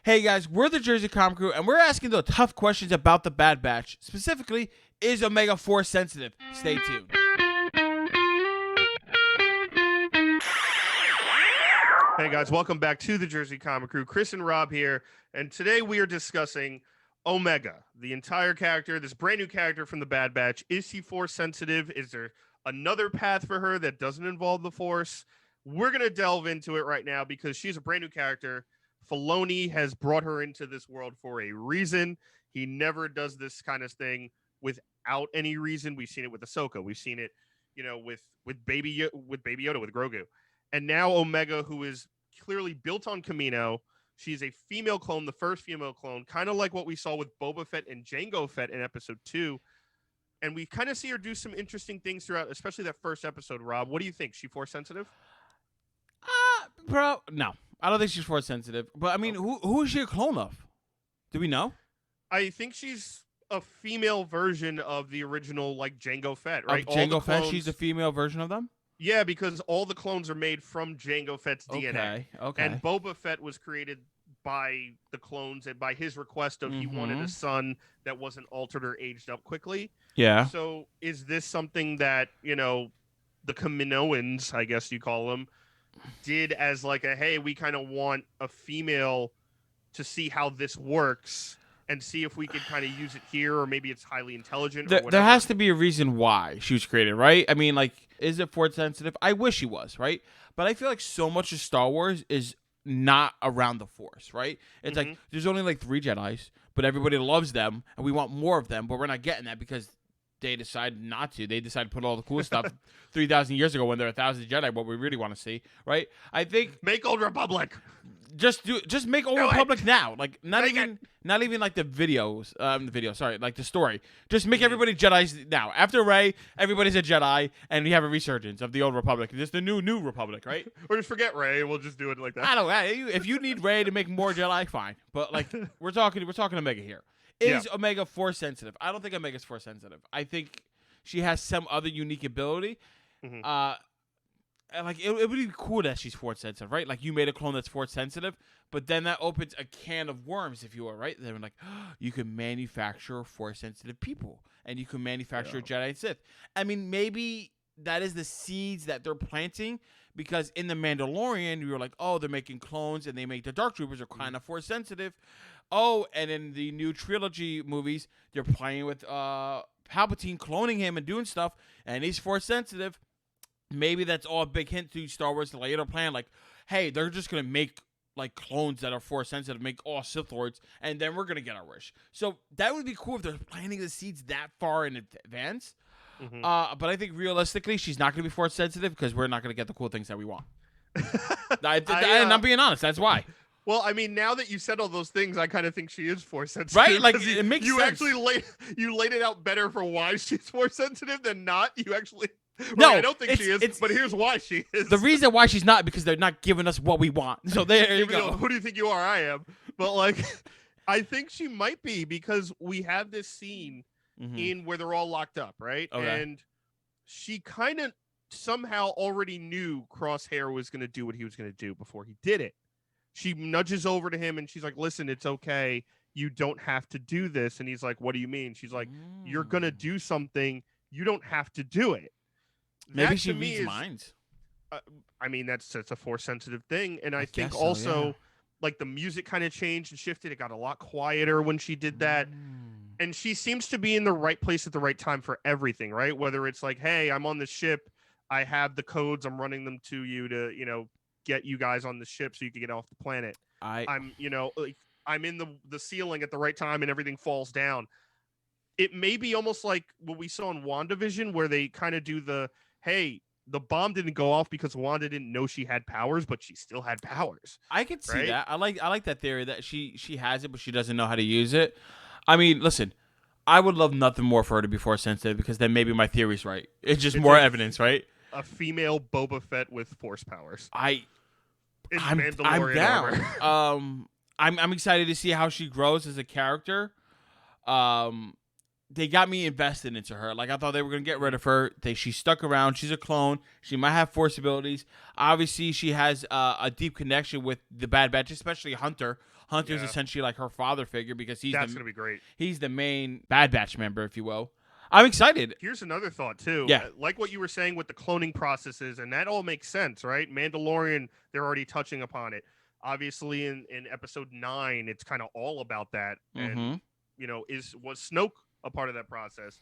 Hey guys, we're the Jersey Comic Crew, and we're asking the tough questions about the Bad Batch. Specifically, is Omega Force sensitive? Stay tuned. Hey guys, welcome back to the Jersey Comic Crew. Chris and Rob here, and today we are discussing Omega, the entire character, this brand new character from the Bad Batch. Is she Force sensitive? Is there another path for her that doesn't involve the Force? We're going to delve into it right now because she's a brand new character. Filoni has brought her into this world for a reason. He never does this kind of thing without any reason. We've seen it with Ahsoka. We've seen it, with Baby Yoda, with Grogu. And now Omega, who is clearly built on Kamino. She's a female clone, the first female clone, kind of like what we saw with Boba Fett and Jango Fett in episode 2. And we kind of see her do some interesting things throughout, especially that first episode, Rob. What do you think? She Force sensitive? Bro, no. I don't think she's Force sensitive. But, I mean, who is she a clone of? Do we know? I think she's a female version of the original, Jango Fett, right? Of Jango Fett, she's a female version of them? Yeah, because all the clones are made from Jango Fett's DNA. Okay. And Boba Fett was created by the clones and by his request of he wanted a son that wasn't altered or aged up quickly. Yeah. So is this something that, the Kaminoans, I guess you call them, did as hey, we kind of want a female to see how this works and see if we could kind of use it here, or maybe it's highly intelligent or whatever. There has to be a reason why she was created, right? I mean, is it Force sensitive? I wish she was, right? But I feel like so much of Star Wars is not around the Force, right? It's like there's only 3 Jedis, but everybody loves them, and we want more of them, but we're not getting that because they decided not to. They decided to put all the cool stuff 3,000 years ago when there are 1,000 Jedi, what we really want to see, right? I think make Old Republic. Just make Old Republic now. Not even the videos, the story. Just make everybody Jedis now. After Rey, everybody's a Jedi, and we have a resurgence of the Old Republic. Just the new Republic, right? Or just forget Rey. We'll just do it like that. I don't know. If you need Rey to make more Jedi, fine. But we're talking Omega here. Is Omega Force sensitive? I don't think Omega's Force sensitive. I think she has some other unique ability. It would be cool that she's Force sensitive, right? You made a clone that's Force sensitive, but then that opens a can of worms, if you will, right? Then you can manufacture Force sensitive people, and you can manufacture Jedi and Sith. I mean, maybe that is the seeds that they're planting, because in The Mandalorian, you were like, oh, they're making clones, and they make the Dark Troopers are kind of Force sensitive. Oh, and in the new trilogy movies, they're playing with Palpatine cloning him and doing stuff, and he's Force sensitive. Maybe that's all a big hint to Star Wars to later plan. Hey, they're just going to make clones that are Force sensitive, make all Sith Lords, and then we're going to get our wish. So that would be cool if they're planting the seeds that far in advance. But I think realistically, she's not going to be Force sensitive because we're not going to get the cool things that we want. And I'm being honest. That's why. Well, I mean, now that you said all those things, I kind of think she is Force sensitive. Right? It makes sense. You actually laid it out better for why she's Force sensitive than not. You actually... No, I don't think she is, but here's why she is. The reason why she's not, because they're not giving us what we want. So there you go. Who do you think you are? I am. But I think she might be, because we have this scene in where they're all locked up, right? Okay. And she kind of somehow already knew Crosshair was going to do what he was going to do before he did it. She nudges over to him and she's like, listen, it's okay. You don't have to do this. And he's like, what do you mean? She's like, you're going to do something. You don't have to do it. Maybe she reads minds. I mean, that's a Force sensitive thing. And I think also, the music kind of changed and shifted. It got a lot quieter when she did that. And she seems to be in the right place at the right time for everything, right? Whether it's hey, I'm on the ship. I have the codes. I'm running them to you to, get you guys on the ship so you can get off the planet. I'm in the ceiling at the right time and everything falls down. It may be almost like what we saw in WandaVision, where they kind of do hey, the bomb didn't go off because Wanda didn't know she had powers, but she still had powers. I could see that. I like that theory that she has it, but she doesn't know how to use it. I mean, listen, I would love nothing more for her to be Force sensitive, because then maybe my theory's right. It's just more evidence, right? A female Boba Fett with Force powers. I'm down. I'm excited to see how she grows as a character. They got me invested into her. I thought they were going to get rid of her. She stuck around. She's a clone. She might have Force abilities. Obviously, she has a deep connection with the Bad Batch, especially Hunter. Hunter's Yeah. essentially like her father figure because That's gonna be great. he's the main Bad Batch member, if you will. I'm excited. Here's another thought too. Yeah. Like what you were saying with the cloning processes, and that all makes sense, right? Mandalorian, they're already touching upon it. Obviously, in episode 9, it's kind of all about that. And was Snoke a part of that process?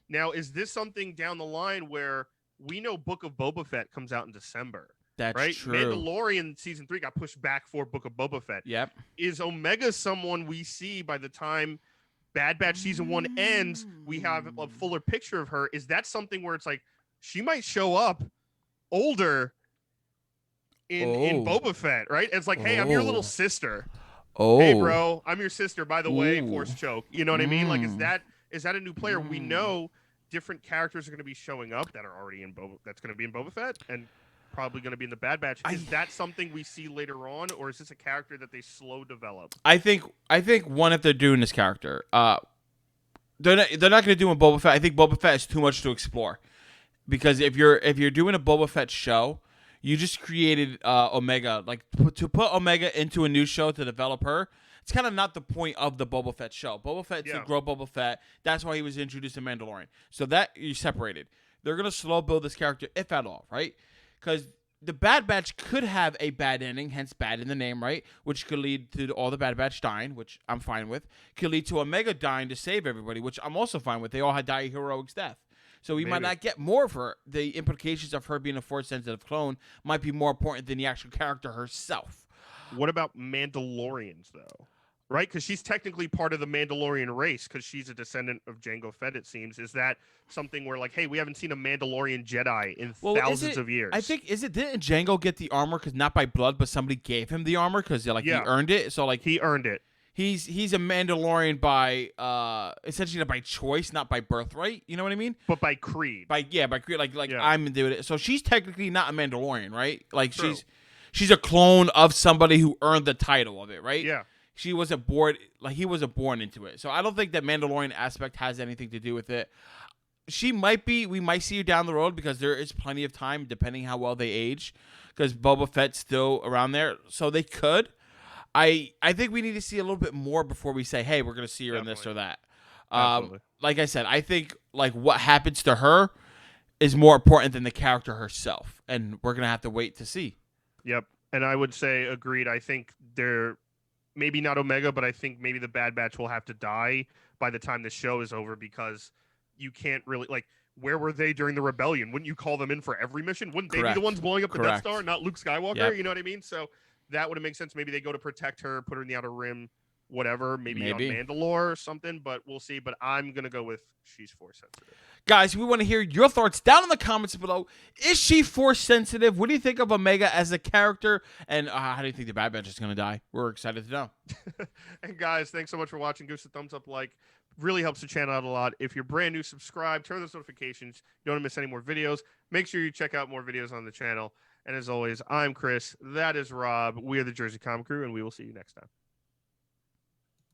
Now, is this something down the line where we know Book of Boba Fett comes out in December? That's right? true. Mandalorian season 3 got pushed back for Book of Boba Fett. Yep. Is Omega someone we see by the time Bad Batch season 1 ends? We have a fuller picture of her. Is that something where it's like she might show up older in Boba Fett, right? It's like, hey, I'm your little sister. Oh, hey, bro, I'm your sister. By the way, Ooh. Force choke. You know what I mean? Like, is that a new player? We know different characters are going to be showing up that are already in Boba. That's going to be in Boba Fett and probably going to be in the Bad Batch. Is that something we see later on, or is this a character that they slow develop? I think one, if they're doing this character, they're not going to do in Boba Fett. I think Boba Fett is too much to explore, because if you're doing a Boba Fett show, you just created Omega. Like, to put Omega into a new show to develop her, it's kind of not the point of the Boba Fett show. Boba Fett's to grow Boba Fett. That's why he was introduced in Mandalorian. So that you separated. They're gonna slow build this character, if at all, right? Because the Bad Batch could have a bad ending, hence bad in the name, right? Which could lead to all the Bad Batch dying, which I'm fine with. Could lead to Omega dying to save everybody, which I'm also fine with. They all had died a heroic's death. So we might not get more of her. The implications of her being a Force-sensitive clone might be more important than the actual character herself. What about Mandalorians, though? Right? Because she's technically part of the Mandalorian race because she's a descendant of Jango Fett, it seems. Is that something where, like, hey, we haven't seen a Mandalorian Jedi in thousands of years? I think, didn't Jango get the armor because not by blood, but somebody gave him the armor because he earned it? So, like, he earned it. He's a Mandalorian by essentially by choice, not by birthright. You know what I mean? But by creed. By creed. I'm doing it. So she's technically not a Mandalorian, right? Like, True. she's a clone of somebody who earned the title of it, right? Yeah. She wasn't born, like, he wasn't born into it. So I don't think that Mandalorian aspect has anything to do with it. She might be. We might see her down the road because there is plenty of time, depending how well they age, because Boba Fett's still around there. So they could. I think we need to see a little bit more before we say, hey, we're going to see her in this or that. Like I said, I think, like, what happens to her is more important than the character herself. And we're going to have to wait to see. Yep. And I would say, agreed. I think they're maybe not Omega, but I think maybe the Bad Batch will have to die by the time the show is over, because you can't really, like, where were they during the rebellion? Wouldn't you call them in for every mission? Wouldn't they be the ones blowing up the Death Star, not Luke Skywalker? Yep. You know what I mean? So that would have made sense. Maybe they go to protect her, put her in the Outer Rim, whatever, maybe on Mandalore or something, but we'll see. But I'm going to go with she's Force sensitive. Guys, we want to hear your thoughts down in the comments below. Is she Force sensitive? What do you think of Omega as a character? And how do you think the Bad Batch is going to die? We're excited to know. And guys, thanks so much for watching. Give us a thumbs up, like. Really helps the channel out a lot. If you're brand new, subscribe, turn those notifications. You don't want to miss any more videos. Make sure you check out more videos on the channel. And as always, I'm Chris. That is Rob. We are the Jersey Comic Crew, and we will see you next time.